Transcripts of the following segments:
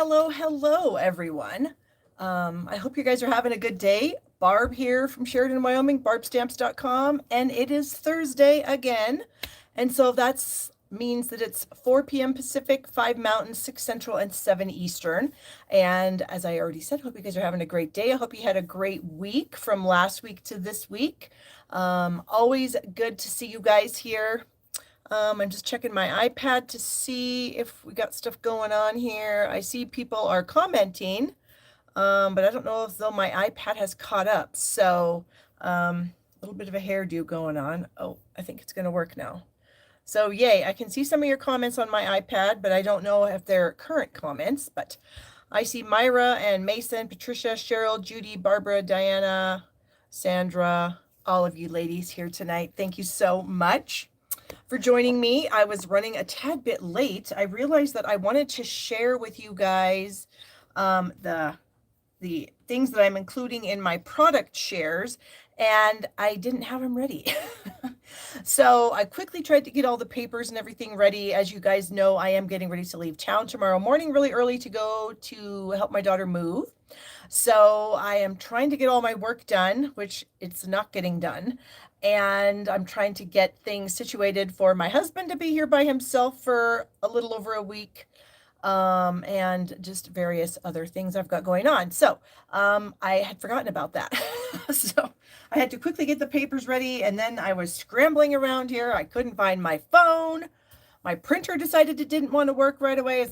Hello, everyone. I hope you guys are having a good day. Barb here from Sheridan, Wyoming, barbstamps.com, and it is Thursday again. And so that means that it's 4 p.m. Pacific, 5 Mountain, 6 Central, and 7 Eastern. And as I already said, hope you guys are having a great day. I hope you had a great week from last week to this week. Always good to see you guys here. I'm just checking my iPad to see if we got stuff going on here. I see people are commenting, but I don't know if though my iPad has caught up. So a little bit of a hairdo going on. Oh, I think it's going to work now. So yay, I can see some of your comments on my iPad, but I don't know if they're current comments. But I see Myra and Mason, Patricia, Cheryl, Judy, Barbara, Diana, Sandra, all of you ladies here tonight. Thank you so much for joining me. I was running a tad bit late. I realized that I wanted to share with you guys the things that I'm including in my product shares, and I didn't have them ready. So I quickly tried to get all the papers and everything ready. As you guys know, I am getting ready to leave town tomorrow morning really early to go to help my daughter move. So I am trying to get all my work done, which it's not getting done. And I'm trying to get things situated for my husband to be here by himself for a little over a week. And just various other things I've got going on. So I had forgotten about that. So I had to quickly get the papers ready, and then I was scrambling around here. I couldn't find my phone. My printer decided it didn't want to work right away.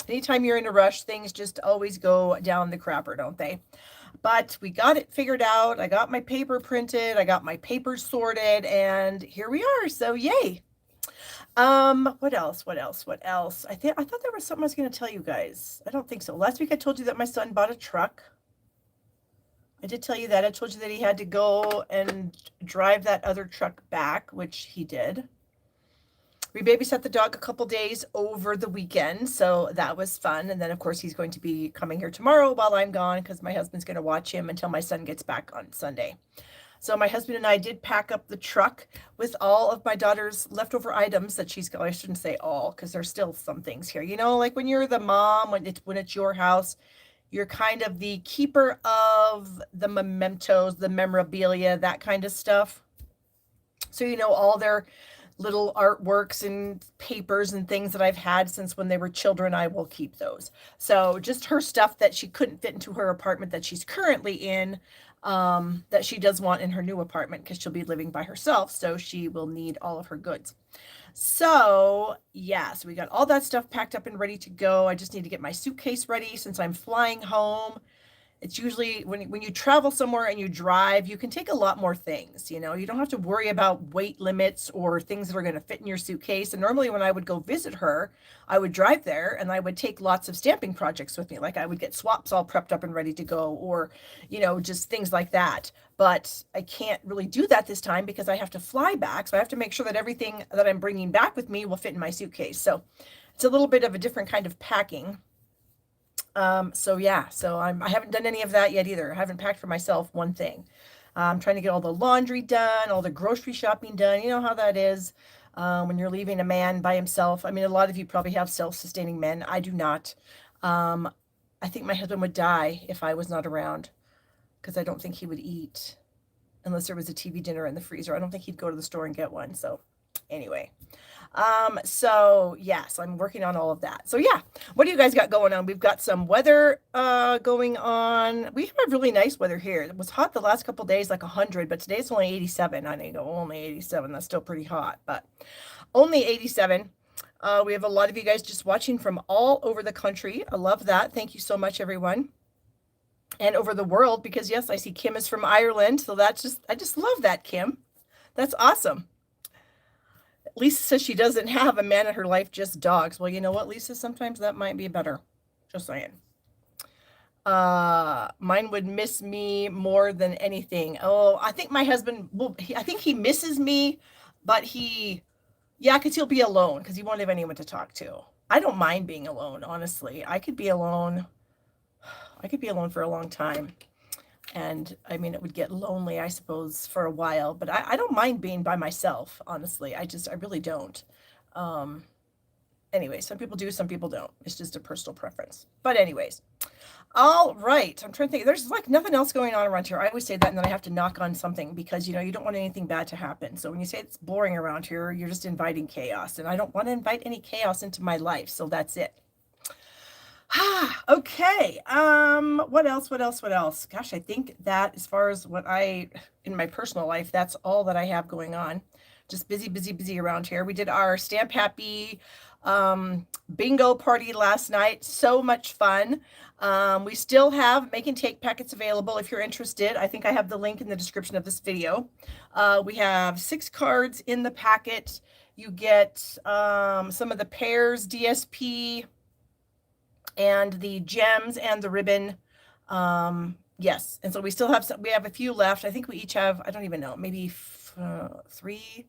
Anytime you're in a rush, things just always go down the crapper, don't they? But we got it figured out. I got my paper printed. I got my papers sorted, and here we are. So yay. What else? I thought there was something I was going to tell you guys. I don't think so. Last week I told you that my son bought a truck. I did tell you that. I told you that he had to go and drive that other truck back, which he did. We babysat the dog a couple days over the weekend, so that was fun. And then, of course, he's going to be coming here tomorrow while I'm gone because my husband's going to watch him until my son gets back on Sunday. So my husband and I did pack up the truck with all of my daughter's leftover items that she's got. I shouldn't say all because there's still some things here. You know, like when you're the mom, when it's your house, you're kind of the keeper of the mementos, the memorabilia, that kind of stuff. So, you know, all their little artworks and papers and things that I've had since when they were children, I will keep those. So just her stuff that she couldn't fit into her apartment that she's currently in, that she does want in her new apartment because she'll be living by herself. So she will need all of her goods. So yeah, so we got all that stuff packed up and ready to go. I just need to get my suitcase ready since I'm flying home. It's usually when you travel somewhere and you drive, you can take a lot more things. You know, you don't have to worry about weight limits or things that are going to fit in your suitcase. And normally when I would go visit her, I would drive there and I would take lots of stamping projects with me. Like I would get swaps all prepped up and ready to go, or, you know, just things like that. But I can't really do that this time because I have to fly back. So I have to make sure that everything that I'm bringing back with me will fit in my suitcase. So it's a little bit of a different kind of packing. So yeah, I haven't done any of that yet either. I haven't packed for myself one thing. I'm trying to get all the laundry done, all the grocery shopping done. You know how that is, when you're leaving a man by himself. I mean, a lot of you probably have self-sustaining men. I do not. I think my husband would die if I was not around because I don't think he would eat unless there was a TV dinner in the freezer. I don't think he'd go to the store and get one. So anyway. So I'm working on all of that. So yeah, what do you guys got going on? We've got some weather going on. We have really nice weather here. It was hot the last couple days, like 100, but today it's only 87. I know, only 87. That's still pretty hot, but only 87. We have a lot of you guys just watching from all over the country. I love that. Thank you so much, everyone. And over the world, because yes, I see Kim is from Ireland. So I just love that, Kim. That's awesome. Lisa says she doesn't have a man in her life, just dogs. Well, you know what, Lisa? Sometimes that might be better. Just saying. Mine would miss me more than anything. Oh, I think my husband I think he misses me, but because he'll be alone because he won't have anyone to talk to. I don't mind being alone, honestly. I could be alone for a long time. And I mean, it would get lonely, I suppose, for a while, but I don't mind being by myself, honestly. I really don't. anyway, some people do, some people don't. It's just a personal preference. But anyways, all right. I'm trying to think. There's like nothing else going on around here. I always say that, and then I have to knock on something because, you know, you don't want anything bad to happen. So when you say it's boring around here, you're just inviting chaos. And I don't want to invite any chaos into my life. So that's it. Okay. What else? What else? What else? Gosh, I think that as far as what in my personal life, that's all that I have going on. Just busy, busy, busy around here. We did our Stamp Happy bingo party last night. So much fun. We still have make and take packets available if you're interested. I think I have the link in the description of this video. We have 6 cards in the packet. You get some of the pairs, DSP, and the gems and the ribbon. Yes, and so we still have we have a few left. I think we each have, I don't even know, maybe 3,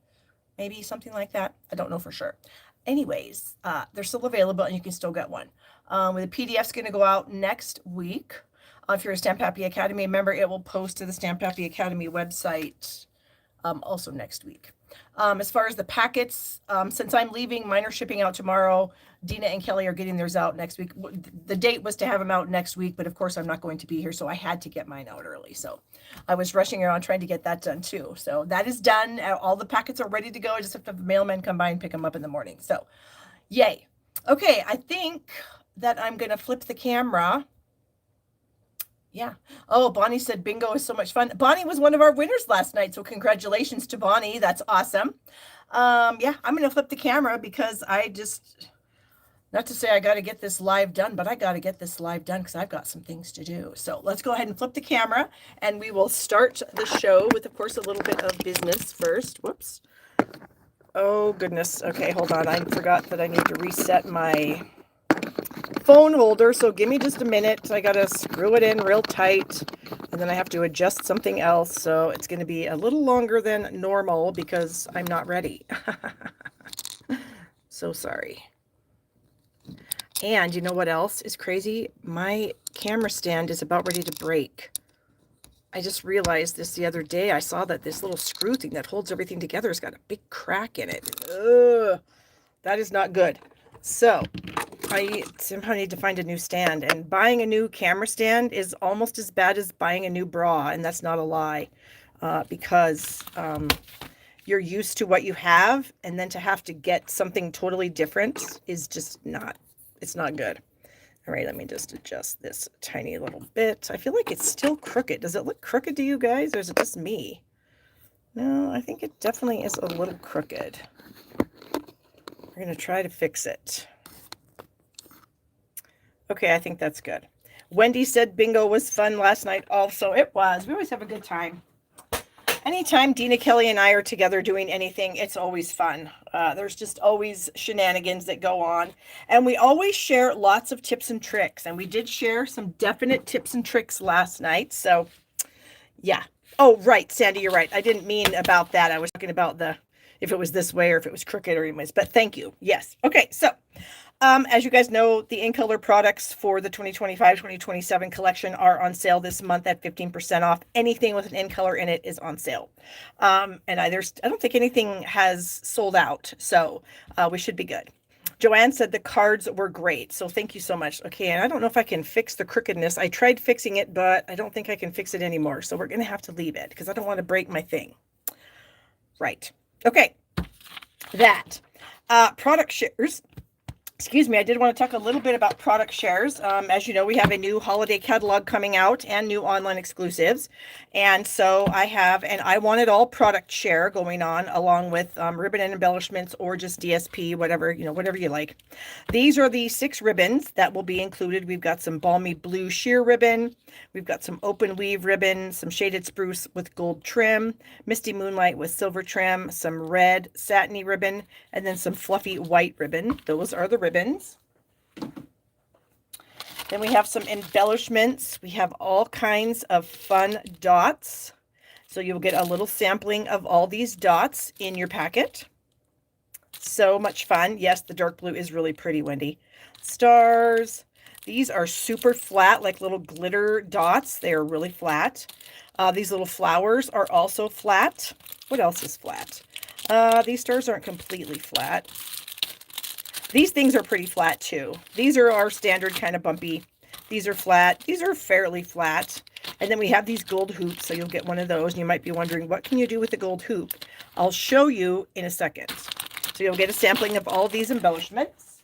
maybe something like that. I don't know for sure. Anyways, they're still available and you can still get one. The PDF's going to go out next week. If you're a Stamp Happy Academy member, it will post to the Stamp Happy Academy website also next week. As far as the packets, since I'm leaving, mine are shipping out tomorrow. Dina and Kelly are getting theirs out next week. The date was to have them out next week, but of course I'm not going to be here, so I had to get mine out early. So I was rushing around trying to get that done too. So that is done. All the packets are ready to go. I just have to have the mailman come by and pick them up in the morning. So yay. Okay, I think that I'm going to flip the camera. Yeah. Oh, Bonnie said bingo is so much fun. Bonnie was one of our winners last night, so congratulations to Bonnie. That's awesome. Yeah, I'm going to flip the camera because I just, not to say I got to get this live done, but I got to get this live done because I've got some things to do. So let's go ahead and flip the camera and we will start the show with, of course, a little bit of business first. Whoops. Oh, goodness. Okay, hold on. I forgot that I need to reset my phone holder, so give me just a minute. I gotta screw it in real tight and then I have to adjust something else, so it's going to be a little longer than normal because I'm not ready. So sorry. And you know what else is crazy? My camera stand is about ready to break. I just realized this the other day. I saw that this little screw thing that holds everything together has got a big crack in it. Ugh, that is not good. So I somehow need to find a new stand, and buying a new camera stand is almost as bad as buying a new bra, and that's not a lie, because you're used to what you have, and then to have to get something totally different is just not, it's not good. All right, let me just adjust this a tiny little bit. I feel like it's still crooked. Does it look crooked to you guys, or is it just me? No, I think it definitely is a little crooked. We're going to try to fix it. Okay, I think that's good. Wendy said bingo was fun last night. Also, it was. We always have a good time. Anytime Dina, Kelly, and I are together doing anything, it's always fun. There's just always shenanigans that go on. And we always share lots of tips and tricks. And we did share some definite tips and tricks last night. So, yeah. Oh, right, Sandy, you're right. I didn't mean about that. I was talking about if it was this way or if it was crooked or anyways. But thank you. Yes. Okay, so as you guys know, the In Color products for the 2025-2027 collection are on sale this month at 15% off. Anything with an In Color in it is on sale. And I don't think anything has sold out, so we should be good. Joanne said the cards were great, so thank you so much. Okay, and I don't know if I can fix the crookedness. I tried fixing it, but I don't think I can fix it anymore, so we're going to have to leave it because I don't want to break my thing. Right. Okay. That. Product shares. Excuse me, I did want to talk a little bit about product shares. As you know, we have a new holiday catalog coming out and new online exclusives. And so I have an I Want It All product share going on along with ribbon and embellishments or just DSP, whatever, whatever you like. These are the 6 ribbons that will be included. We've got some balmy blue sheer ribbon. We've got some open weave ribbon, some shaded spruce with gold trim, misty moonlight with silver trim, some red satiny ribbon, and then some fluffy white ribbon. Those are the ribbons. Then we have some embellishments. We have all kinds of fun dots. So you'll get a little sampling of all these dots in your packet. So much fun. Yes, the dark blue is really pretty, Wendy. Stars. These are super flat, like little glitter dots. They are really flat. These little flowers are also flat. What else is flat? These stars aren't completely flat. These things are pretty flat too. These are our standard kind of bumpy. These are flat. These are fairly flat. And then we have these gold hoops, so you'll get one of those. And you might be wondering, what can you do with the gold hoop? I'll show you in a second. So you'll get a sampling of all these embellishments.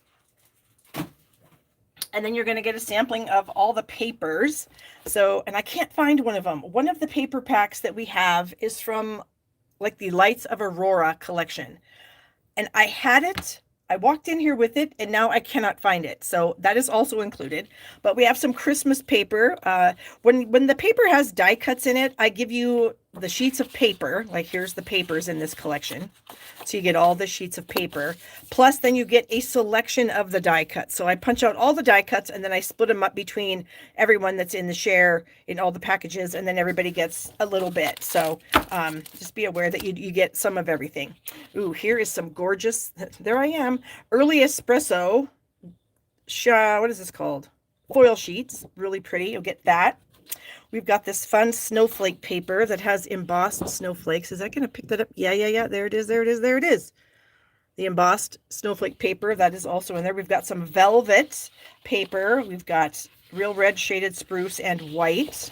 And then you're going to get a sampling of all the papers. So, and I can't find one of them. One of the paper packs that we have is from like the Lights of Aurora collection. And I had it. I walked in here with it, and now I cannot find it. So that is also included. But we have some Christmas paper. When the paper has die cuts in it, I give you the sheets of paper. Like here's the papers in this collection. So you get all the sheets of paper. Plus then you get a selection of the die cuts. So I punch out all the die cuts, and then I split them up between everyone that's in the share in all the packages, and then everybody gets a little bit. So just be aware that you get some of everything. Ooh, here is some gorgeous, there I am, early espresso, what is this called? Foil sheets, really pretty. You'll get that. We've got this fun snowflake paper that has embossed snowflakes. Is that going to pick that up? Yeah. There it is. The embossed snowflake paper, that is also in there. We've got some velvet paper. We've got real red shaded spruce and white.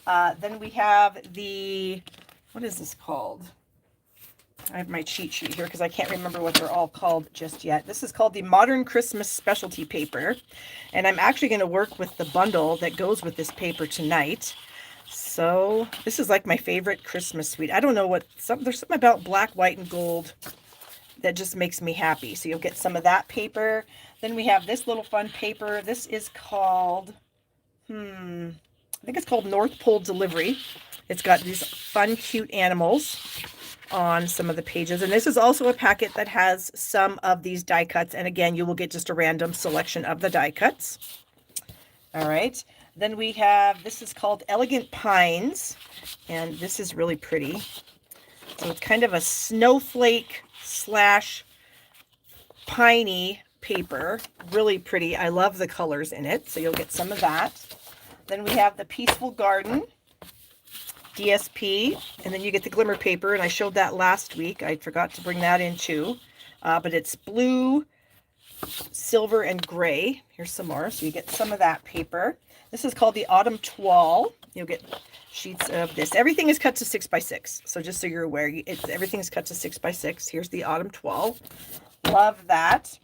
Then we have what is this called? I have my cheat sheet here because I can't remember what they're all called just yet. This is called the Modern Christmas Specialty Paper. And I'm actually going to work with the bundle that goes with this paper tonight. So this is like my favorite Christmas sweet. I don't know there's something about black, white, and gold that just makes me happy. So you'll get some of that paper. Then we have this little fun paper. This is called, I think it's called North Pole Delivery. It's got these fun, cute animals on some of the pages. And this is also a packet that has some of these die cuts. And again, you will get just a random selection of the die cuts. All right. Then we have, this is called Elegant Pines. And this is really pretty. So it's kind of a snowflake / piney paper. Really pretty. I love the colors in it. So you'll get some of that. Then we have the Peaceful Garden DSP, and then you get the glimmer paper, and I showed that last week. I forgot to bring that in too, but it's blue, silver, and gray. Here's some more, so you get some of that paper. This is called the Autumn Toile. You'll get sheets of this. Everything is cut to 6x6, so just so you're aware, everything is cut to 6x6. Here's the Autumn Toile. Love that.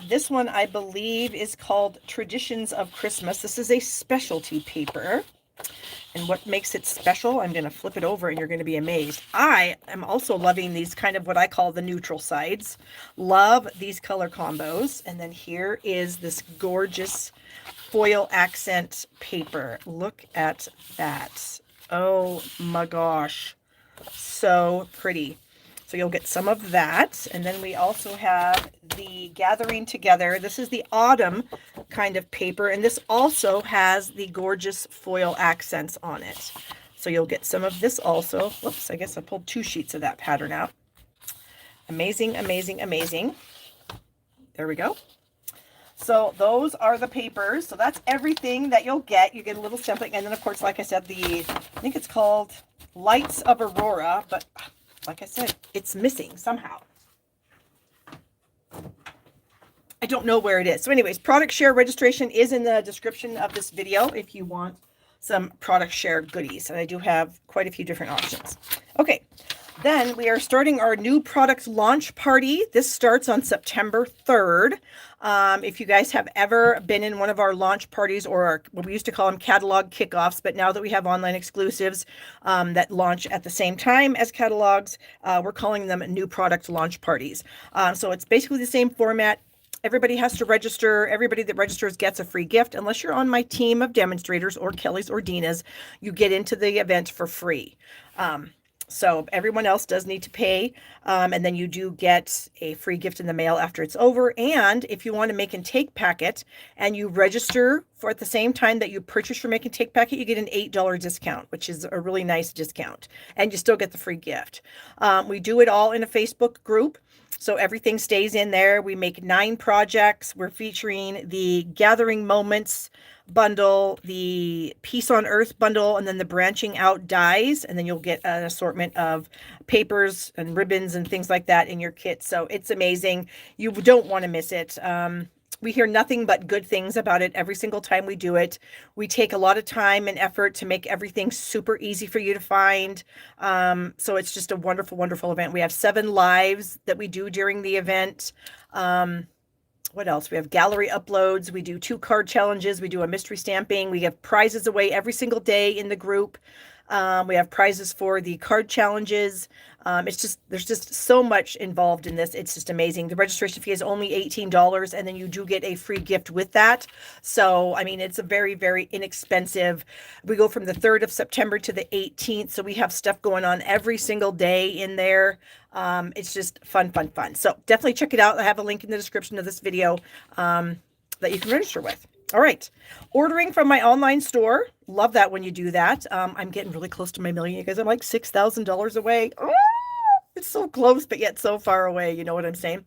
This one, I believe, is called Traditions of Christmas. This is a specialty paper. And what makes it special, I'm going to flip it over and you're going to be amazed. I am also loving these kind of what I call the neutral sides. Love these color combos. And then here is this gorgeous foil accent paper. Look at that. Oh my gosh. So pretty. So you'll get some of that. And then we also have the Gathering Together. This is the autumn kind of paper. And this also has the gorgeous foil accents on it. So you'll get some of this also. Whoops, I guess I pulled 2 sheets of that pattern out. Amazing, amazing, amazing. There we go. So those are the papers. So that's everything that you'll get. You get a little sampling. And then, of course, like I said, I think it's called Lights of Aurora, but like I said, it's missing somehow. I don't know where it is. So anyways, product share registration is in the description of this video if you want some product share goodies. And I do have quite a few different options. Okay, then we are starting our new product launch party. This starts on September 3rd. If you guys have ever been in one of our launch parties, or what we used to call them catalog kickoffs, but now that we have online exclusives that launch at the same time as catalogs, we're calling them new product launch parties. So it's basically the same format. Everybody has to register. Everybody that registers gets a free gift. Unless you're on my team of demonstrators or Kelly's or Dina's, you get into the event for free. So everyone else does need to pay, and then you do get a free gift in the mail after it's over. And if you want to make and take packet and you register for at the same time that you purchase your make and take packet, you get an $8 discount, which is a really nice discount, and you still get the free gift. We do it all in a Facebook group, so everything stays in there. We make 9 projects. We're featuring the Gathering Moments bundle, the Peace on Earth bundle, and then the Branching Out dies, and then you'll get an assortment of papers and ribbons and things like that in your kit. So it's amazing. You don't want to miss it. We hear nothing but good things about it every single time we do it. We take a lot of time and effort to make everything super easy for you to find. So it's just a wonderful, wonderful event. We have 7 lives that we do during the event. What else? We have gallery uploads. We do 2 card challenges. We do a mystery stamping. We give prizes away every single day in the group. We have prizes for the card challenges. There's just so much involved in this. It's just amazing. The registration fee is only $18, and then you do get a free gift with that. So, I mean, it's a very, very inexpensive. We go from the 3rd of September to the 18th. So we have stuff going on every single day in there. It's just fun, fun, fun. So definitely check it out. I have a link in the description of this video that you can register with. All right. Ordering from my online store. Love that when you do that. I'm getting really close to my million, you guys. I'm like $6,000 away. Oh, it's so close, but yet so far away. You know what I'm saying?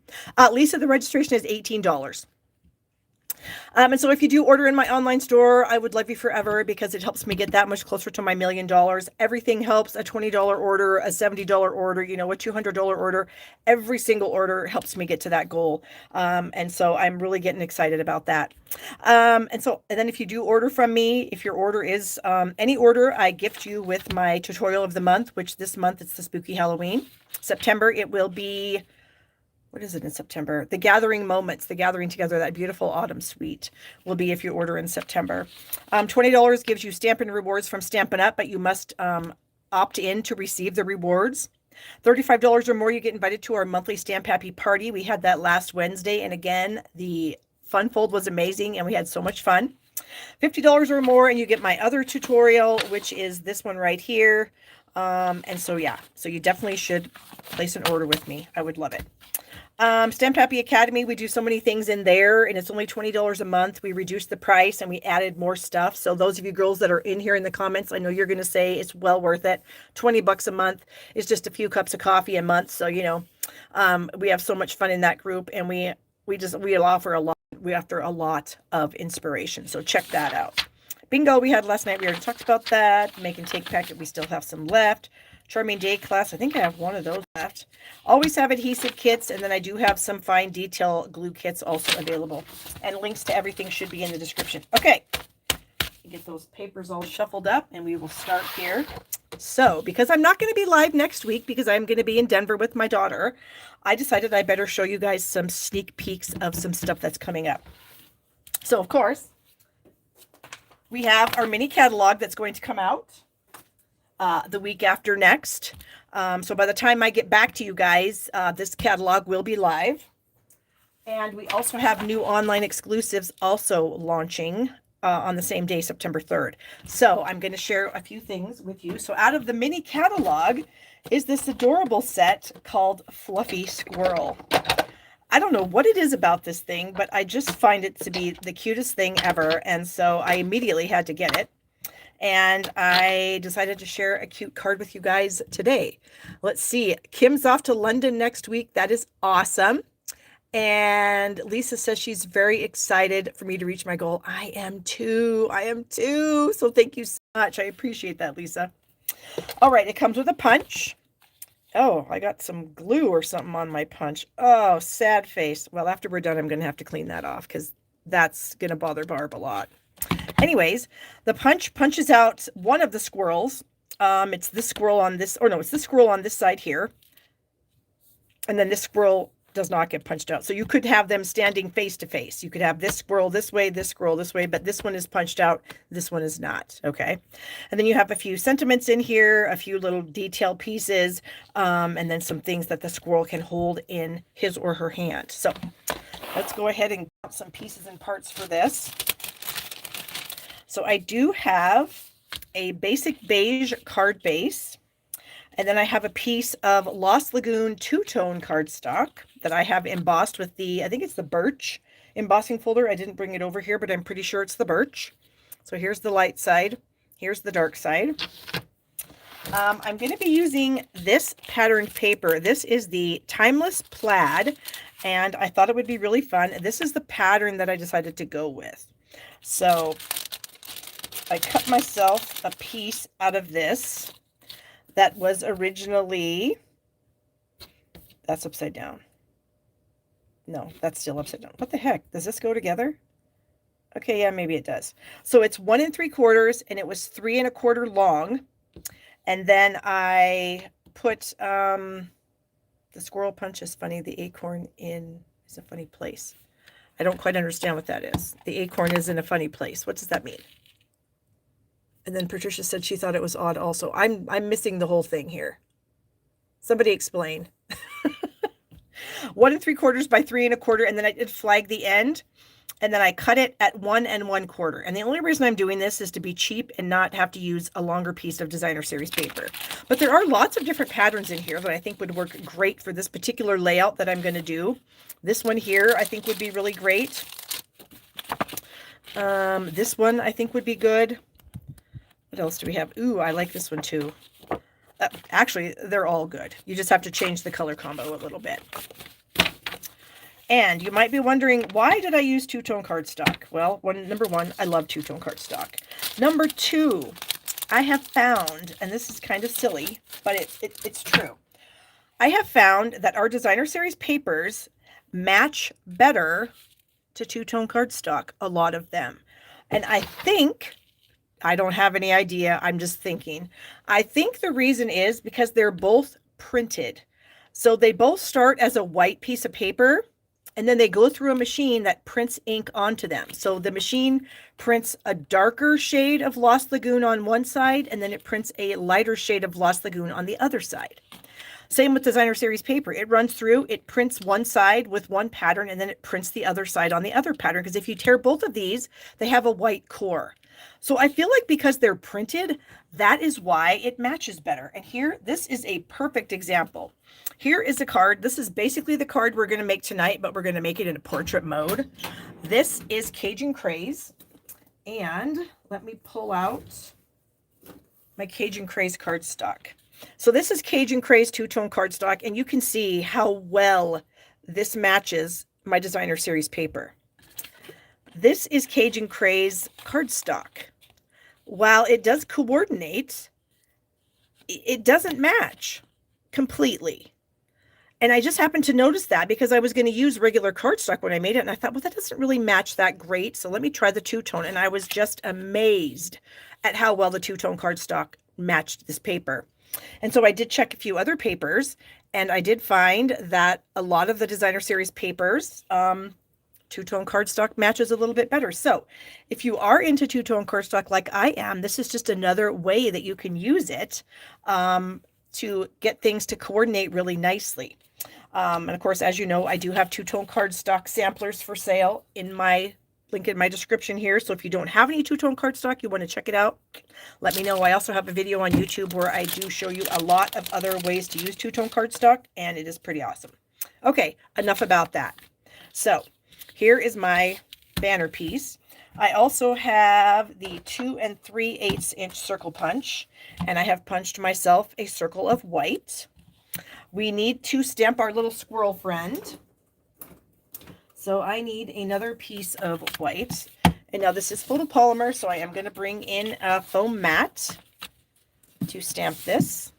Lisa, the registration is $18. And so if you do order in my online store, I would love you forever because it helps me get that much closer to my $1 million. Everything helps. A $20 order, a $70 order, you know, a $200 order. Every single order helps me get to that goal. And so I'm really getting excited about that. And then if you do order from me, if your order is any order, I gift you with my tutorial of the month, which this month it's the Spooky Halloween. September, it will be, what is it in September? The Gathering Moments, the Gathering Together, that beautiful autumn suite will be if you order in September. $20 gives you Stampin' Rewards from Stampin' Up, but you must opt in to receive the rewards. $35 or more, you get invited to our monthly Stamp Happy Party. We had that last Wednesday, and again, the fun fold was amazing, and we had so much fun. $50 or more, and you get my other tutorial, which is this one right here. And so, yeah, so you definitely should place an order with me. I would love it. Stamped Happy Academy, we do so many things in there, and it's only $20 a month. We reduced the price and we added more stuff. So those of you girls that are in here in the comments, I know you're going to say it's well worth it. 20 bucks a month is just a few cups of coffee a month. So, you know, we have so much fun in that group, and we offer a lot of inspiration. So check that out. Bingo we had last night. We already talked about that. Make and take packet, we still have some left. Charming Day class, I think I have one of those left. Always have adhesive kits, and then I do have some fine detail glue kits also available. And links to everything should be in the description. Okay, get those papers all shuffled up, and we will start here. So, because I'm not going to be live next week because I'm going to be in Denver with my daughter, I decided I better show you guys some sneak peeks of some stuff that's coming up. So, of course, we have our mini catalog that's going to come out the week after next. So by the time I get back to you guys, this catalog will be live. And we also have new online exclusives also launching on the same day, September 3rd. So I'm going to share a few things with you. So out of the mini catalog is this adorable set called Fluffy Squirrel. I don't know what it is about this thing, but I just find it to be the cutest thing ever. And so I immediately had to get it. And I decided to share a cute card with you guys today. Let's see. Kim's off to London next week. That is awesome. And Lisa says she's very excited for me to reach my goal. I am too. I am too. So thank you so much. I appreciate that, Lisa. All right. It comes with a punch. Oh, I got some glue or something on my punch. Oh, sad face. Well, after we're done, I'm going to have to clean that off because that's going to bother Barb a lot. Anyways, the punch punches out one of the squirrels. It's this squirrel on this, or no, it's this squirrel on this side here. And then this squirrel does not get punched out. So you could have them standing face to face. You could have this squirrel this way, this squirrel this way, but this one is punched out. This one is not. Okay. And then you have a few sentiments in here, a few little detail pieces, and then some things that the squirrel can hold in his or her hand. So let's go ahead and get some pieces and parts for this. So I do have a basic beige card base, and then I have a piece of Lost Lagoon two-tone cardstock that I have embossed with the, I think it's the birch embossing folder. I didn't bring it over here, but I'm pretty sure it's the birch. So here's the light side. Here's the dark side. I'm going to be using this patterned paper. This is the Timeless Plaid, and I thought it would be really fun. This is the pattern that I decided to go with. So I cut myself a piece out of this that was originally, that's upside down. No, that's still upside down. What the heck? Does this go together? Okay, yeah, maybe it does. So it's 1 3/4, and it was 3 1/4 long. And then I put, the squirrel punch is funny. The acorn is a funny place. I don't quite understand what that is. The acorn is in a funny place. What does that mean? And then Patricia said she thought it was odd also. I'm missing the whole thing here. Somebody explain. 1 3/4 by 3 1/4, and then I did flag the end, and then I cut it at 1 1/4. And the only reason I'm doing this is to be cheap and not have to use a longer piece of designer series paper. But there are lots of different patterns in here that I think would work great for this particular layout that I'm going to do. This one here I think would be really great. This one I think would be good. What else do we have? Ooh, I like this one too. Actually, they're all good. You just have to change the color combo a little bit. And you might be wondering, why did I use two-tone cardstock? Well, number one, I love two-tone cardstock. Number two, I have found, and this is kind of silly, but it's true. I have found that our designer series papers match better to two-tone cardstock, a lot of them. And I think, I don't have any idea, I'm just thinking, I think the reason is because they're both printed. So they both start as a white piece of paper, and then they go through a machine that prints ink onto them. So the machine prints a darker shade of Lost Lagoon on one side, and then it prints a lighter shade of Lost Lagoon on the other side. Same with designer series paper. It runs through, it prints one side with one pattern, and then it prints the other side on the other pattern. Because if you tear both of these, they have a white core. So I feel like because they're printed, that is why it matches better. And here, this is a perfect example. Here is a card. This is basically the card we're going to make tonight, but we're going to make it in a portrait mode. This is Cajun Craze. And let me pull out my Cajun Craze cardstock. So this is Cajun Craze two-tone cardstock, and you can see how well this matches my designer series paper. This is Cajun Craze cardstock. While it does coordinate, it doesn't match completely. And I just happened to notice that because I was going to use regular cardstock when I made it. And I thought, well, that doesn't really match that great. So let me try the two-tone. And I was just amazed at how well the two-tone cardstock matched this paper. And so I did check a few other papers, and I did find that a lot of the designer series papers, two-tone cardstock matches a little bit better. So if you are into two-tone cardstock like I am, this is just another way that you can use it to get things to coordinate really nicely. And of course, as you know, I do have two-tone cardstock samplers for sale in my link in my description here. So if you don't have any two-tone cardstock, you want to check it out, let me know. I also have a video on YouTube where I do show you a lot of other ways to use two-tone cardstock, and it is pretty awesome. Okay, enough about that. So here is my banner piece. I also have the 2 3/8 inch circle punch, and I have punched myself a circle of white. We need to stamp our little squirrel friend. So I need another piece of white. And now this is photopolymer, so I am going to bring in a foam mat to stamp this.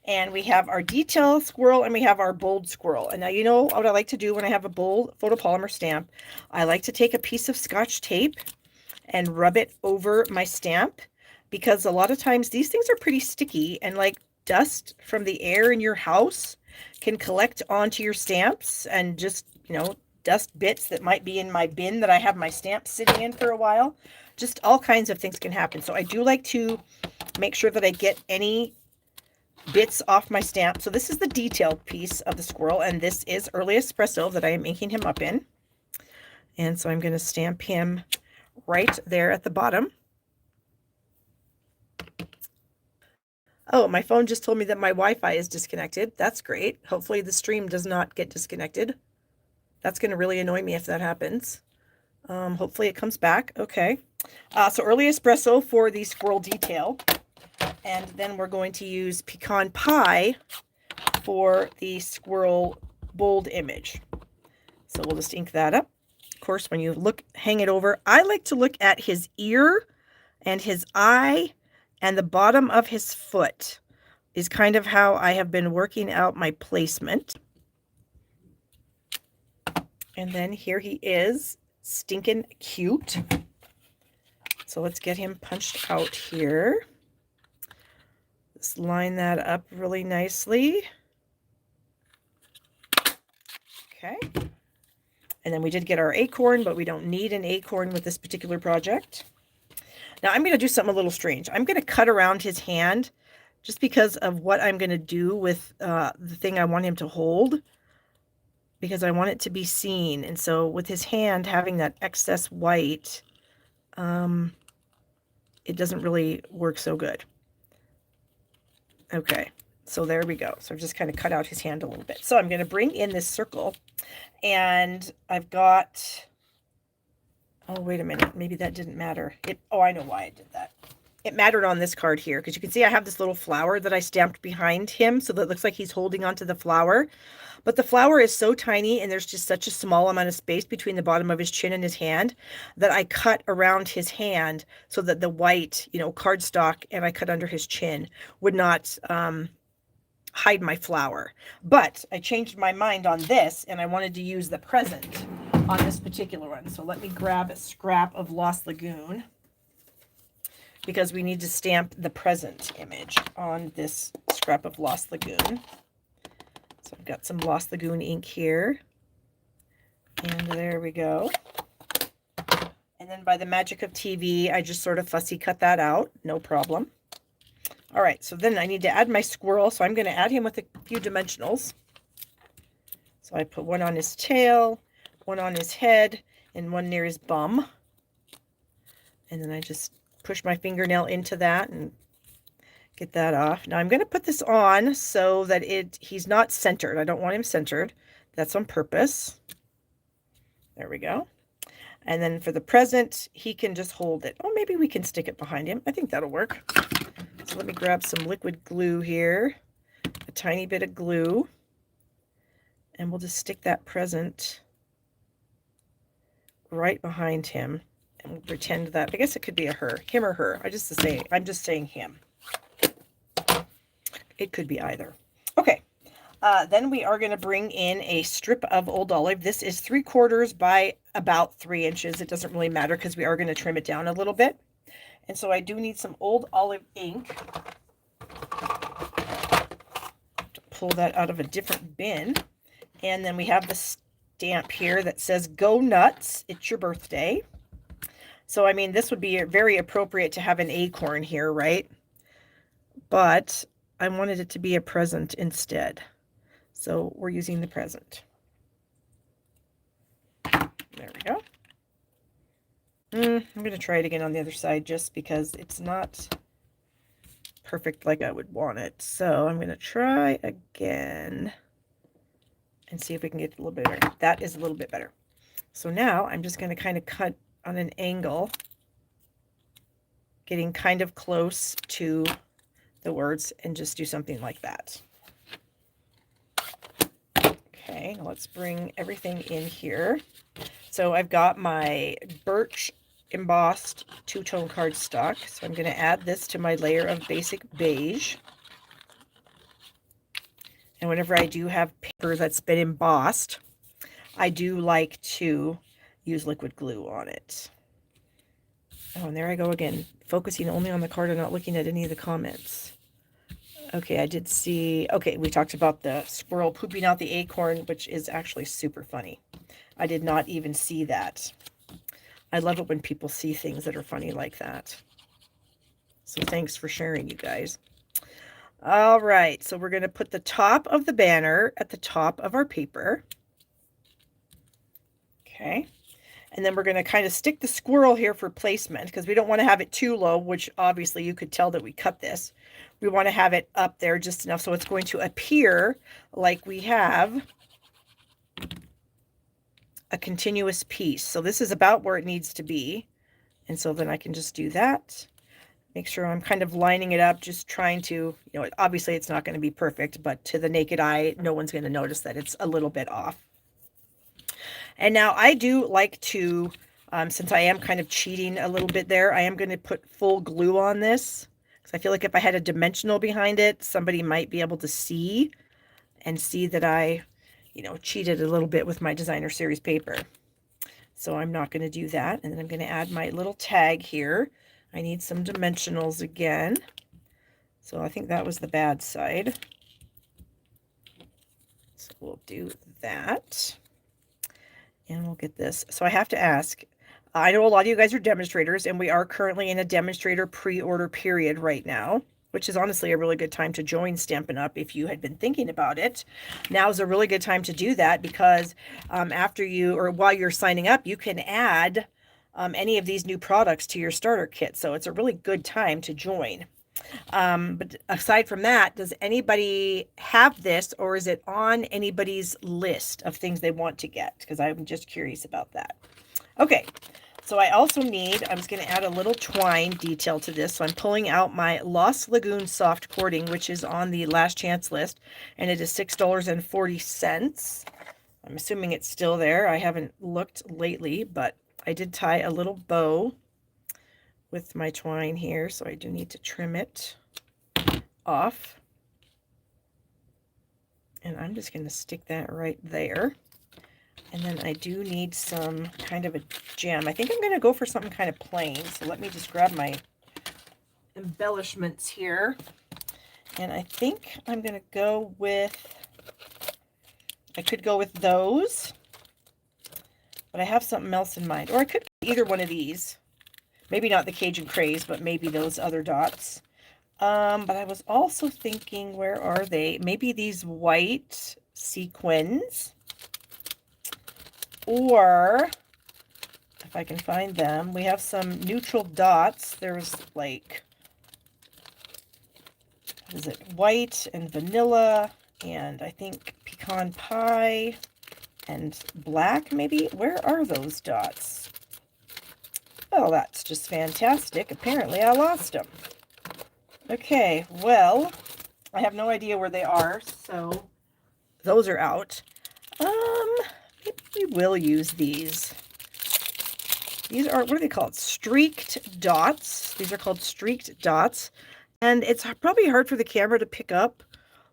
And we have our detail squirrel and we have our bold squirrel. And now you know what I like to do when I have a bold photopolymer stamp. I like to take a piece of Scotch tape and rub it over my stamp, because a lot of times these things are pretty sticky, and like dust from the air in your house can collect onto your stamps, and just, you know, dust bits that might be in my bin that I have my stamps sitting in for a while. Just all kinds of things can happen. So I do like to make sure that I get any bits off my stamp. So this is the detailed piece of the squirrel, and this is Early Espresso that I am inking him up in. And so I'm going to stamp him right there at the bottom. Oh, my phone just told me that my Wi-Fi is disconnected. That's great. Hopefully the stream does not get disconnected. That's going to really annoy me if that happens. Hopefully it comes back. Okay. So early espresso for the squirrel detail. And then we're going to use pecan pie for the squirrel bold image. So we'll just ink that up. Of course, when you hang it over, I like to look at his ear and his eye and the bottom of his foot is kind of how I have been working out my placement. And then here he is, stinking cute. So let's get him punched out here. Let's line that up really nicely. Okay. And then we did get our acorn, but we don't need an acorn with this particular project. Now I'm going to do something a little strange. I'm going to cut around his hand just because of what I'm going to do with the thing I want him to hold, because I want it to be seen. And so with his hand having that excess white, it doesn't really work so good. Okay, so there we go. So I've just kind of cut out his hand a little bit. So I'm going to bring in this circle, and I've got, oh, wait a minute. Maybe that didn't matter. Oh, I know why I did that. It mattered on this card here, because you can see I have this little flower that I stamped behind him, so that it looks like he's holding onto the flower. But the flower is so tiny, and there's just such a small amount of space between the bottom of his chin and his hand that I cut around his hand so that the white, cardstock, and I cut under his chin would not hide my flower. But I changed my mind on this, and I wanted to use the present on this particular one. So let me grab a scrap of Lost Lagoon, because we need to stamp the present image on this scrap of Lost Lagoon. So I've got some Lost Lagoon ink here. And there we go. And then by the magic of TV, I just sort of fussy cut that out. No problem. All right, so then I need to add my squirrel. So I'm going to add him with a few dimensionals. So I put one on his tail, one on his head, and one near his bum. And then I just push my fingernail into that and get that off. Now I'm going to put this on so that he's not centered. I don't want him centered. That's on purpose. There we go. And then for the present, he can just hold it. Oh, maybe we can stick it behind him. I think that'll work. So let me grab some liquid glue here, a tiny bit of glue, and we'll just stick that present right behind him. And we'll pretend that, I guess it could be him or her. I'm just saying him. It could be either. Okay. Then we are going to bring in a strip of Old Olive. This is 3/4 by about 3 inches. It doesn't really matter because we are going to trim it down a little bit. And so I do need some Old Olive ink to pull that out of a different bin. And then we have the stamp here that says, "Go nuts, it's your birthday." So, I mean, this would be very appropriate to have an acorn here, right? But I wanted it to be a present instead. So we're using the present. There we go. I'm going to try it again on the other side just because it's not perfect like I would want it. So I'm going to try again and see if we can get a little bit better. That is a little bit better. So now I'm just going to kind of cut on an angle, getting kind of close to the words, and just do something like that. Okay, now let's bring everything in here. So I've got my birch embossed two-tone cardstock. So I'm going to add this to my layer of basic beige. And whenever I do have paper that's been embossed, I do like to use liquid glue on it. Oh, and there I go again, focusing only on the card and not looking at any of the comments. Okay, I did see, okay, we talked about the squirrel pooping out the acorn, which is actually super funny. I did not even see that. I love it when people see things that are funny like that. So thanks for sharing, you guys. All right, so we're going to put the top of the banner at the top of our paper. Okay. And then we're going to kind of stick the squirrel here for placement because we don't want to have it too low, which obviously you could tell that we cut this. We want to have it up there just enough so it's going to appear like we have a continuous piece. So this is about where it needs to be. And so then I can just do that. Make sure I'm kind of lining it up, just trying to, obviously it's not going to be perfect, but to the naked eye, no one's going to notice that it's a little bit off. And now I do like to, since I am kind of cheating a little bit there, I am going to put full glue on this. Because I feel like if I had a dimensional behind it, somebody might be able to see that I, cheated a little bit with my designer series paper. So I'm not going to do that. And then I'm going to add my little tag here. I need some dimensionals again. So I think that was the bad side. So we'll do that. And we'll get this. So I have to ask, I know a lot of you guys are demonstrators, and we are currently in a demonstrator pre-order period right now, which is honestly a really good time to join Stampin' Up! If you had been thinking about it. Now is a really good time to do that because after you, or while you're signing up, you can add any of these new products to your starter kit. So it's a really good time to join. But aside from that, does anybody have this, or is it on anybody's list of things they want to get? Because I'm just curious about that. Okay, so I also need, I was going to add a little twine detail to this. So I'm pulling out my Lost Lagoon soft cording, which is on the last chance list, and it is $6.40. I'm assuming it's still there. I haven't looked lately, but I did tie a little bow with my twine here, so I do need to trim it off. And I'm just going to stick that right there. And then I do need some kind of a gem. I think I'm going to go for something kind of plain. So let me just grab my embellishments here. And I think I'm going to go with, I could go with those, but I have something else in mind. Or I could either one of these. Maybe not the Cajun Craze, but maybe those other dots. But I was also thinking, where are they? Maybe these white sequins. Or, if I can find them, we have some neutral dots. There's like, what is it? White and vanilla, and I think pecan pie and black, maybe? Where are those dots? Oh, that's just fantastic. Apparently I lost them. Okay, well, I have no idea where they are, so those are out. Maybe we will use these. These are, what are they called? Streaked dots. These are called streaked dots. And it's probably hard for the camera to pick up,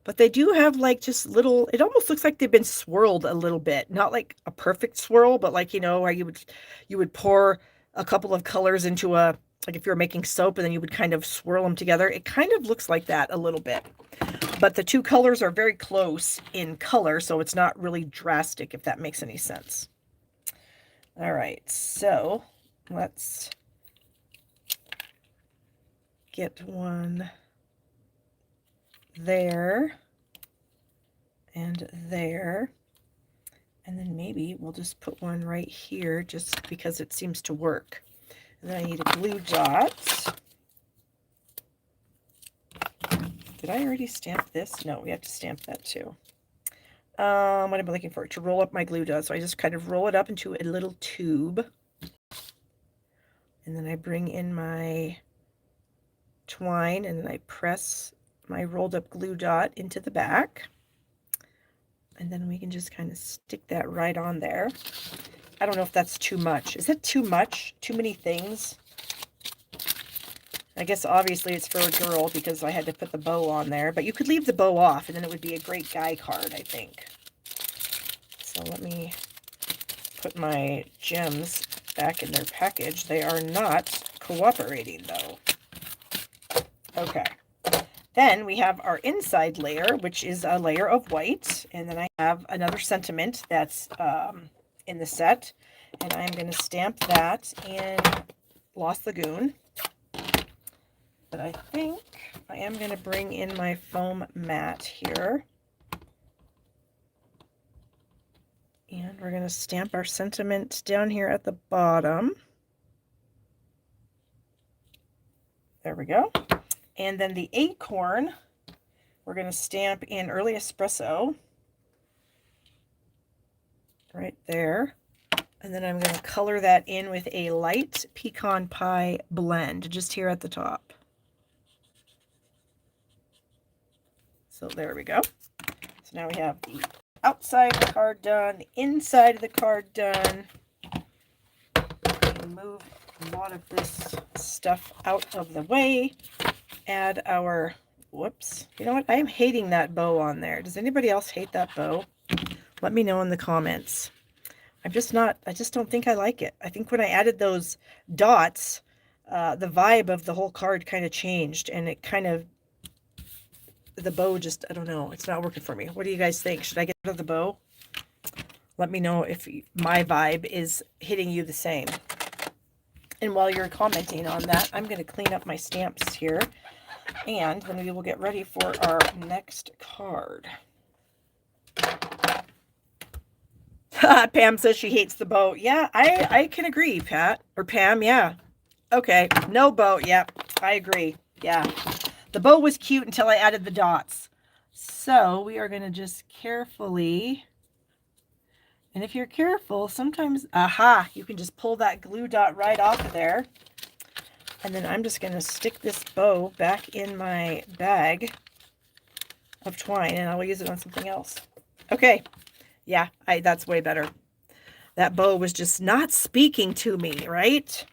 but they do have like just little, it almost looks like they've been swirled a little bit. Not like a perfect swirl, but like, where you would pour a couple of colors into a, like if you're making soap and then you would kind of swirl them together. It kind of looks like that a little bit. But the two colors are very close in color, so it's not really drastic, if that makes any sense. All right, so let's get one there and there. And then maybe we'll just put one right here just because it seems to work. And then I need a glue dot. Did I already stamp this? No, we have to stamp that too. What am I looking for? To roll up my glue dot. So I just kind of roll it up into a little tube. And then I bring in my twine and then I press my rolled up glue dot into the back. And then we can just kind of stick that right on there. I don't know if that's too much. Is it too much? Too many things? I guess obviously it's for a girl because I had to put the bow on there, but you could leave the bow off and then it would be a great guy card, I think. So let me put my gems back in their package. They are not cooperating though. Okay. Then we have our inside layer, which is a layer of white. And then I have another sentiment that's in the set. And I'm going to stamp that in Lost Lagoon. But I think I am going to bring in my foam mat here. And we're going to stamp our sentiment down here at the bottom. There we go. And then the acorn, we're going to stamp in Early Espresso. Right there. And then I'm going to color that in with a light pecan pie blend just here at the top. So there we go. So now we have the outside of the card done, the inside of the card done. Move a lot of this stuff out of the way. Add our, whoops, you know what? I am hating that bow on there. Does anybody else hate that bow? Let me know in the comments. I just don't think I like it. I think when I added those dots, the vibe of the whole card kind of changed, and it kind of, the bow just, I don't know, it's not working for me. What do you guys think? Should I get rid of the bow? Let me know if my vibe is hitting you the same. And while you're commenting on that, I'm going to clean up my stamps here, and then we will get ready for our next card. Pam says she hates the bow. Yeah, I can agree, Pat. Or Pam, yeah. Okay, no bow. Yeah, I agree. Yeah. The bow was cute until I added the dots. So we are going to just carefully, and if you're careful, sometimes, aha, you can just pull that glue dot right off of there. And then I'm just going to stick this bow back in my bag of twine, and I will use it on something else. Okay. Yeah, that's way better. That bow was just not speaking to me, right?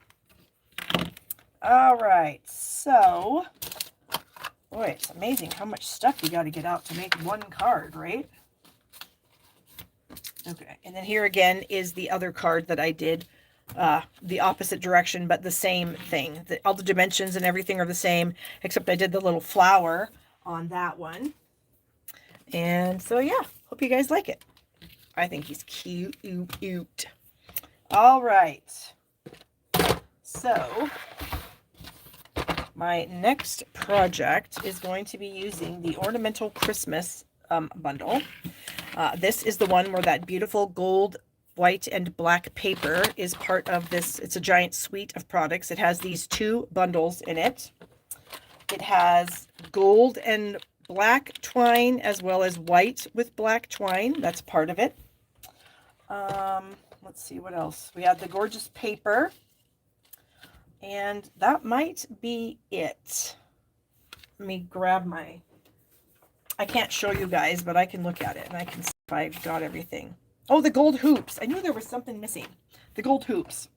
All right, so, boy, it's amazing how much stuff you got to get out to make one card, right? Okay, and then here again is the other card that I did the opposite direction, but the same thing. All the dimensions and everything are the same, except I did the little flower on that one. And so, yeah, hope you guys like it. I think he's cute. All right. So my next project is going to be using the Ornamental Christmas bundle. This is the one where that beautiful gold, white, and black paper is part of this. It's a giant suite of products. It has these 2 bundles in it. It has gold and black twine as well as white with black twine. That's part of it. Let's see what else. We have the gorgeous paper, and that might be it. Let me grab my, I can't show you guys, but I can look at it and I can see if I got everything. Oh, the gold hoops. I knew there was something missing. The gold hoops.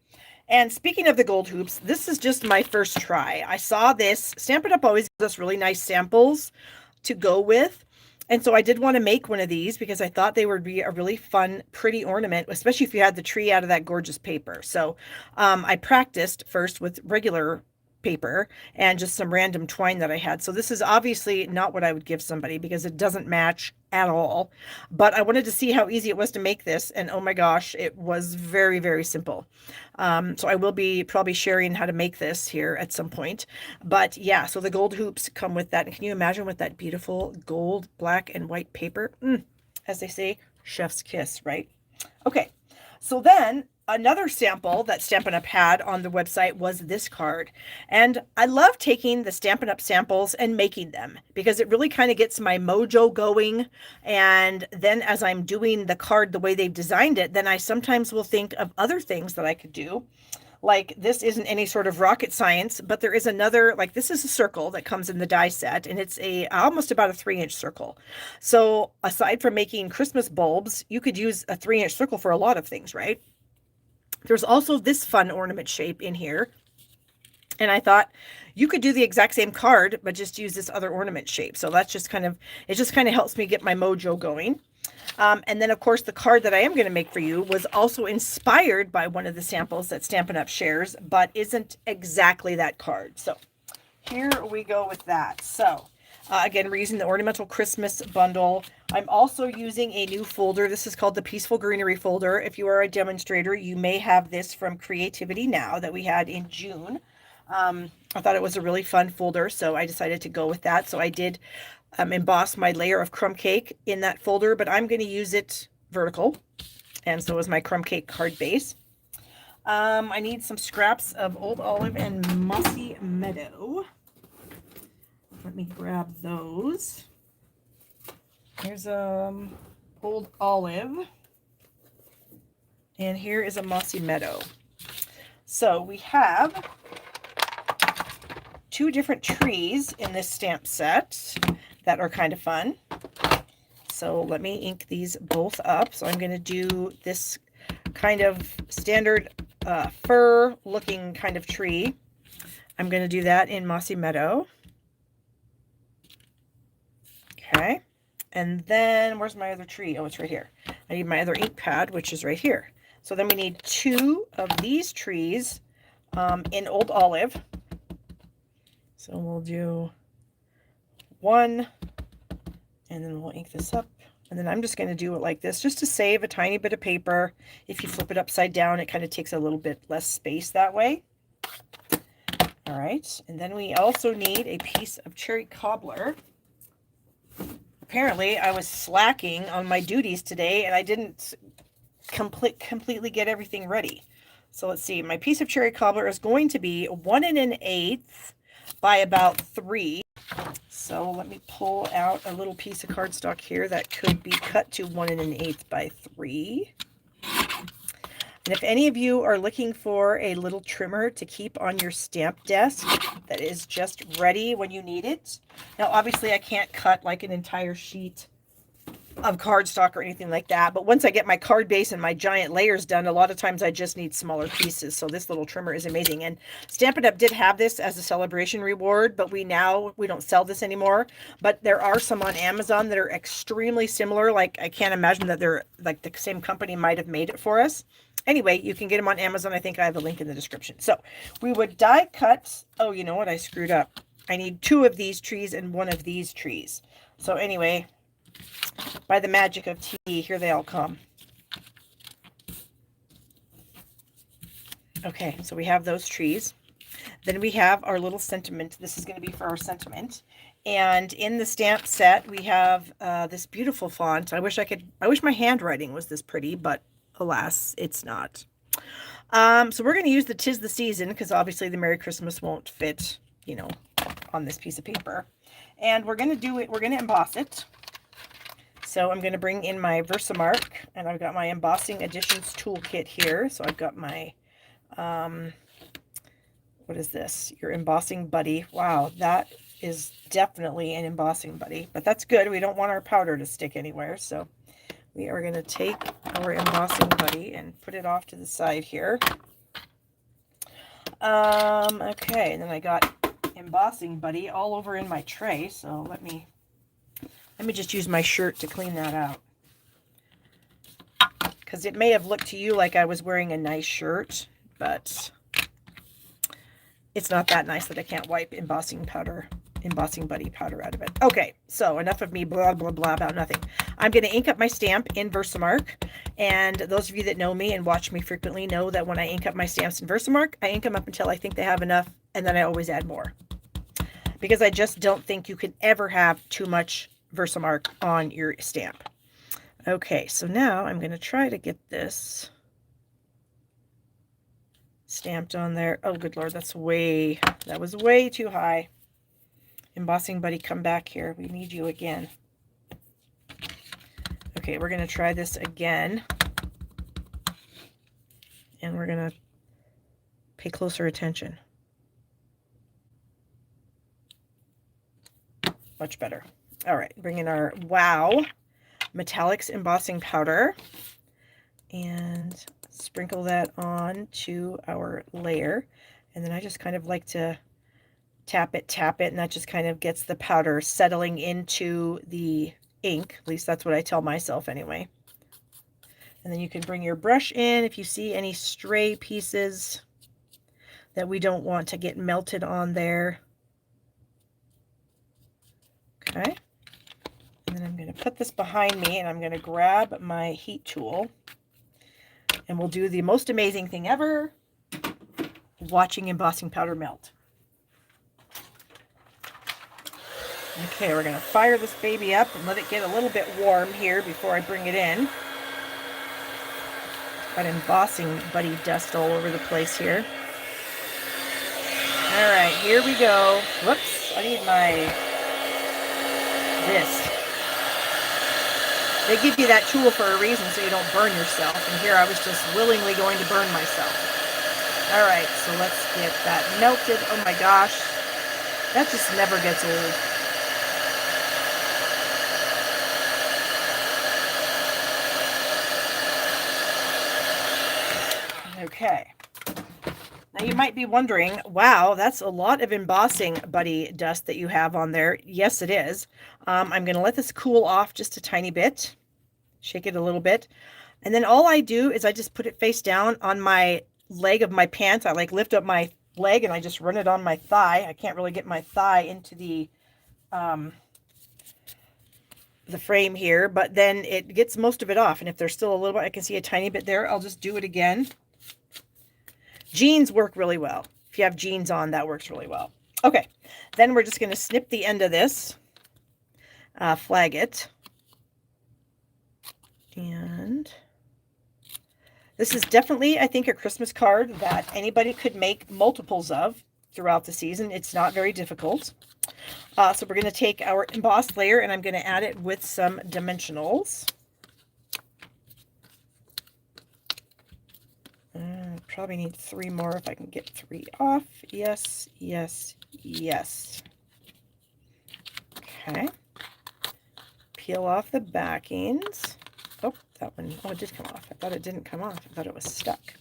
And speaking of the gold hoops, this is just my first try. I saw this. Stampin' Up! Always gives us really nice samples to go with. And so I did want to make one of these because I thought they would be a really fun, pretty ornament, especially if you had the tree out of that gorgeous paper. So I practiced first with regular paper and just some random twine that I had. So this is obviously not what I would give somebody because it doesn't match at all. But I wanted to see how easy it was to make this. And oh my gosh, it was very, very simple. So I will be probably sharing how to make this here at some point. But yeah, so the gold hoops come with that. And can you imagine with that beautiful gold, black, and white paper? As they say, chef's kiss, right? Okay, so then another sample that Stampin' Up! Had on the website was this card. And I love taking the Stampin' Up! Samples and making them because it really kind of gets my mojo going. And then as I'm doing the card the way they've designed it, then I sometimes will think of other things that I could do. Like this isn't any sort of rocket science, but there is another, like this is a circle that comes in the die set, and it's almost about a 3-inch circle. So aside from making Christmas bulbs, you could use a 3-inch circle for a lot of things, right? There's also this fun ornament shape in here. And I thought you could do the exact same card, but just use this other ornament shape. So that's just kind of, it just kind of helps me get my mojo going. And then of course the card that I am going to make for you was also inspired by one of the samples that Stampin' Up! Shares, but isn't exactly that card. So here we go with that. So again, we're using the Ornamental Christmas bundle. I'm also using a new folder. This is called the Peaceful Greenery folder. If you are a demonstrator, you may have this from Creativity Now that we had in June. I thought it was a really fun folder, so I decided to go with that. So I did emboss my layer of crumb cake in that folder, but I'm going to use it vertical. And so is my crumb cake card base. I need some scraps of Old Olive and Mossy Meadow. Let me grab those. Here's Old Olive. And here is a mossy meadow. So we have 2 different trees in this stamp set that are kind of fun. So let me ink these both up. So I'm going to do this kind of standard fir looking kind of tree. I'm going to do that in Mossy Meadow. Okay. And then where's my other tree? Oh, it's right here. I need my other ink pad, which is right here. So then we need 2 of these trees in Old Olive. So we'll do 1, and then we'll ink this up. And then I'm just going to do it like this, just to save a tiny bit of paper. If you flip it upside down, it kind of takes a little bit less space that way. All right. And then we also need a piece of cherry cobbler. Apparently, I was slacking on my duties today, and I didn't completely get everything ready. So let's see. My piece of cherry cobbler is going to be 1 1/8 by about 3. So let me pull out a little piece of cardstock here that could be cut to 1 1/8 by 3. And if any of you are looking for a little trimmer to keep on your stamp desk that is just ready when you need it. Now, obviously, I can't cut like an entire sheet of cardstock or anything like that. But once I get my card base and my giant layers done, a lot of times I just need smaller pieces. So this little trimmer is amazing. And Stampin' Up! Did have this as a celebration reward, but we don't sell this anymore. But there are some on Amazon that are extremely similar. Like, I can't imagine that they're like the same company might have made it for us. Anyway, you can get them on Amazon. I think I have a link in the description. So we would die cut. Oh, you know what? I screwed up. I need 2 of these trees and 1 of these trees. So anyway, by the magic of tea, here they all come. Okay, so we have those trees. Then we have our little sentiment. This is going to be for our sentiment. And in the stamp set, we have this beautiful font. I wish my handwriting was this pretty, but alas, it's not. So we're going to use the 'Tis the Season, because obviously the Merry Christmas won't fit, on this piece of paper. And we're going to emboss it. So I'm going to bring in my Versamark, and I've got my Embossing Additions Toolkit here. So I've got my, what is this? Your Embossing Buddy. Wow, that is definitely an embossing buddy, but that's good. We don't want our powder to stick anywhere. So we are going to take our embossing buddy and put it off to the side here. Okay, and then I got embossing buddy all over in my tray. So let me just use my shirt to clean that out, because it may have looked to you like I was wearing a nice shirt, but it's not that nice that I can't wipe embossing buddy powder out of it. Okay, so enough of me blah blah blah about nothing. I'm going to ink up my stamp in Versamark, and those of you that know me and watch me frequently know that when I ink up my stamps in Versamark, I ink them up until I think they have enough, and then I always add more, because I just don't think you could ever have too much Versamark on your stamp. Okay, so now I'm going to try to get this stamped on there. Oh, good Lord, that was way too high. Embossing buddy, come back here. We need you again. Okay, we're going to try this again. And we're going to pay closer attention. Much better. All right, bring in our Wow Metallics embossing powder and sprinkle that on to our layer. And then I just kind of like to tap it, and that just kind of gets the powder settling into the ink. At least that's what I tell myself anyway. And then you can bring your brush in if you see any stray pieces that we don't want to get melted on there. Okay. And then I'm going to put this behind me, and I'm going to grab my heat tool, and we'll do the most amazing thing ever, watching embossing powder melt. Okay, we're going to fire this baby up and let it get a little bit warm here before I bring it in. Got embossing buddy dust all over the place here. All right, here we go. Whoops, I need this. They give you that tool for a reason so you don't burn yourself. And here I was just willingly going to burn myself. All right, so let's get that melted. Oh my gosh, that just never gets old. Okay. Now you might be wondering, wow, that's a lot of embossing buddy dust that you have on there. Yes, it is. I'm going to let this cool off just a tiny bit. Shake it a little bit. And then all I do is I just put it face down on my leg of my pants. I like lift up my leg and I just run it on my thigh. I can't really get my thigh into the frame here, but then it gets most of it off. And if there's still a little bit, I can see a tiny bit there, I'll just do it again. Jeans work really well. If you have jeans on, that works really well. Okay, then we're just going to snip the end of this, flag it. And this is definitely, I think, a Christmas card that anybody could make multiples of throughout the season. It's not very difficult. So we're going to take our embossed layer and I'm going to add it with some dimensionals. Probably need 3 more if I can get 3 off. Yes, yes, yes. Okay. Peel off the backings. Oh, that one. Oh, it did come off. I thought it didn't come off. I thought it was stuck.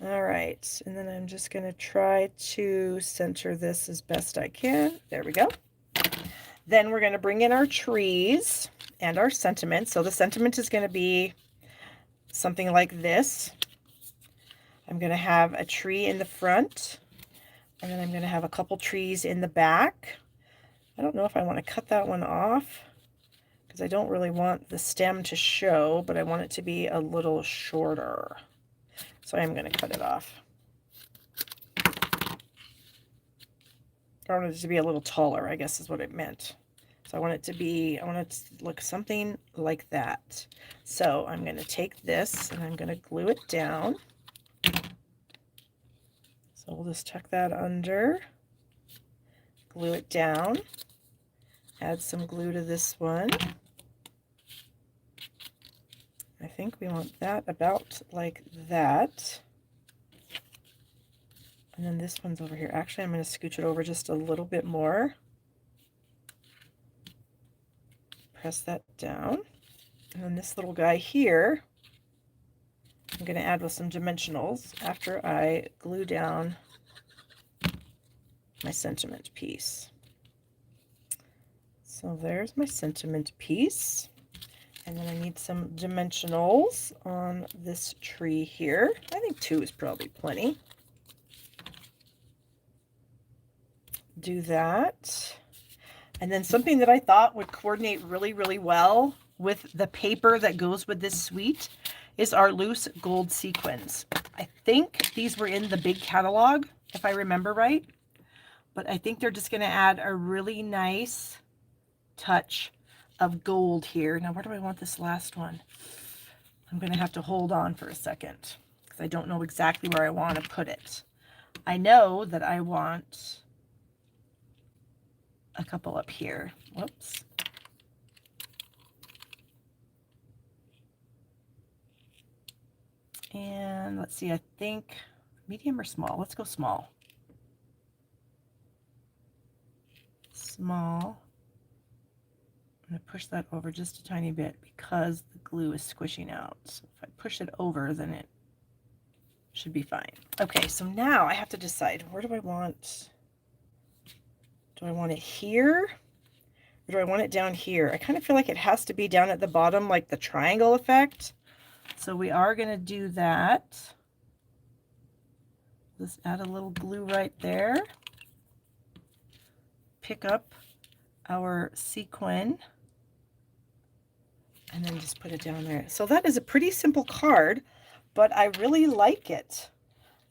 All right. And then I'm just going to try to center this as best I can. There we go. Then we're going to bring in our trees and our sentiment. So the sentiment is going to be something like this. I'm going to have a tree in the front, and then I'm going to have a couple trees in the back. I don't know if I want to cut that one off because I don't really want the stem to show, but I want it to be a little shorter. So I'm going to cut it off. I want it to be a little taller, I guess is what it meant. So I want it to look something like that. So I'm going to take this and I'm going to glue it down. So we'll just tuck that under, glue it down, add some glue to this one. I think we want that about like that. And then this one's over here. Actually, I'm going to scooch it over just a little bit more. Press that down. And then this little guy here, I'm going to add with some dimensionals after I glue down my sentiment piece. So there's my sentiment piece. And then I need some dimensionals on this tree here. I think 2 is probably plenty. Do that. And then something that I thought would coordinate really, really well with the paper that goes with this suite is our loose gold sequins. I think these were in the big catalog, if I remember right. But I think they're just going to add a really nice touch of gold here. Now, where do I want this last one? I'm going to have to hold on for a second because I don't know exactly where I want to put it. I know that I want a couple up here. Whoops. And let's see, I think medium or small. Let's go small. Small. I'm going to push that over just a tiny bit because the glue is squishing out. So if I push it over, then it should be fine. Okay, so now I have to decide, where do I want? Do I want it here? Or do I want it down here? I kind of feel like it has to be down at the bottom, like the triangle effect. So we are going to do that. Let's add a little glue right there. Pick up our sequin and then just put it down there. So that is a pretty simple card, but I really like it.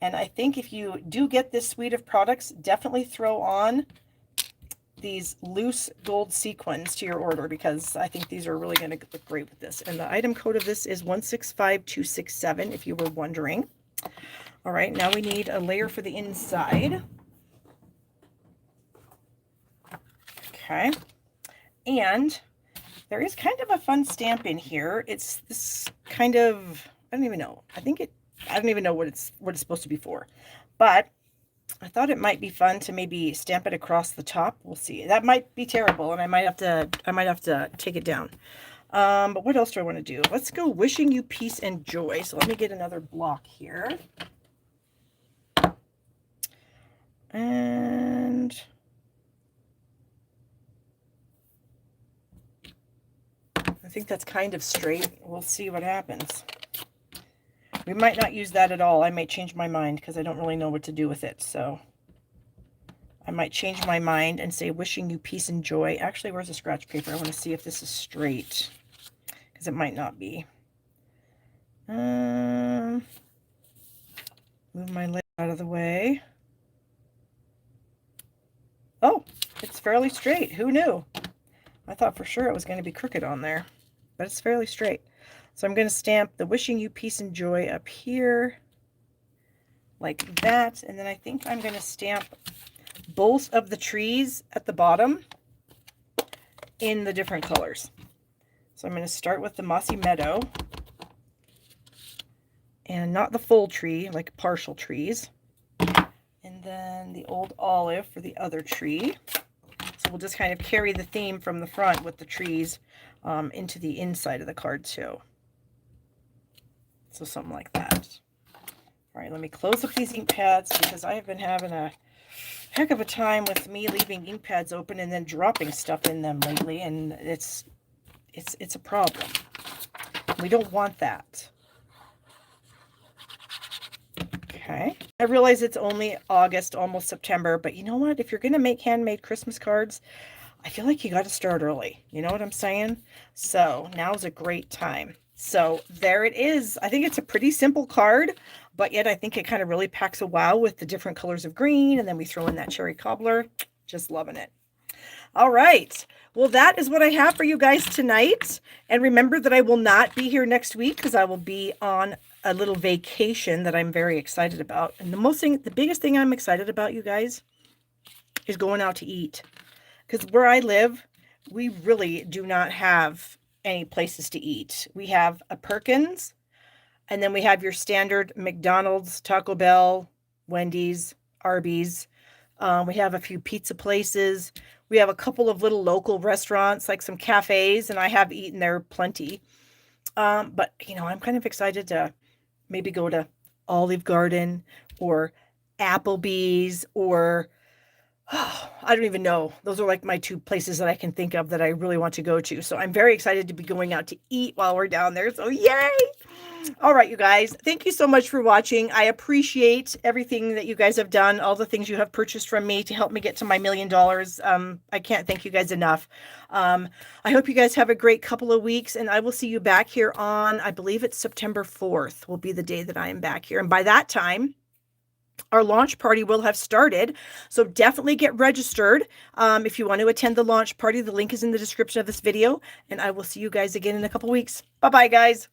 And I think if you do get this suite of products, definitely throw on these loose gold sequins to your order because I think these are really going to look great with this. And the item code of this is 165267, if you were wondering. All right, now we need a layer for the inside. Okay, and there is kind of a fun stamp in here. It's this kind of, I don't even know. I don't even know what it's supposed to be for, but I thought it might be fun to maybe stamp it across the top. We'll see. That might be terrible, and I might have to take it down. But what else do I want to do? Let's go wishing you peace and joy. So let me get another block here. And I think that's kind of straight. We'll see what happens. We might not use that at all. I might change my mind because I don't really know what to do with it. So I might change my mind and say wishing you peace and joy. Actually, where's the scratch paper? I want to see if this is straight because it might not be. Move my leg out of the way. Oh, it's fairly straight. Who knew? I thought for sure it was going to be crooked on there, but it's fairly straight. So I'm going to stamp the wishing you peace and joy up here like that. And then I think I'm going to stamp both of the trees at the bottom in the different colors. So I'm going to start with the mossy meadow and not the full tree, like partial trees. And then the old olive for the other tree. So we'll just kind of carry the theme from the front with the trees into the inside of the card too. So something like that. All right, let me close up these ink pads because I have been having a heck of a time with me leaving ink pads open and then dropping stuff in them lately, and it's a problem. We don't want that. Okay. I realize it's only August, almost September, but you know what? If you're going to make handmade Christmas cards, I feel like you got to start early. You know what I'm saying? So now's a great time. So there it is. I think it's a pretty simple card, but yet I think it kind of really packs a wow with the different colors of green. And then we throw in that cherry cobbler. Just loving it. All right. Well, that is what I have for you guys tonight. And remember that I will not be here next week because I will be on a little vacation that I'm very excited about. And the biggest thing I'm excited about, you guys, is going out to eat. Because where I live, we really do not have any places to eat. We have a Perkins, and then we have your standard McDonald's, Taco Bell, Wendy's, Arby's. We have a few pizza places. We have a couple of little local restaurants, like some cafes, and I have eaten there plenty. But, you know, I'm kind of excited to maybe go to Olive Garden or Applebee's or, I don't even know. Those are like my two places that I can think of that I really want to go to. So I'm very excited to be going out to eat while we're down there. So yay! All right, you guys, thank you so much for watching. I appreciate everything that you guys have done, all the things you have purchased from me to help me get to my $1 million. I can't thank you guys enough. I hope you guys have a great couple of weeks, and I will see you back here on, I believe it's September 4th will be the day that I am back here. And by that time, our launch party will have started. So definitely get registered if you want to attend the launch party. The link is in the description of this video, and I will see you guys again in a couple weeks. Bye-bye, guys.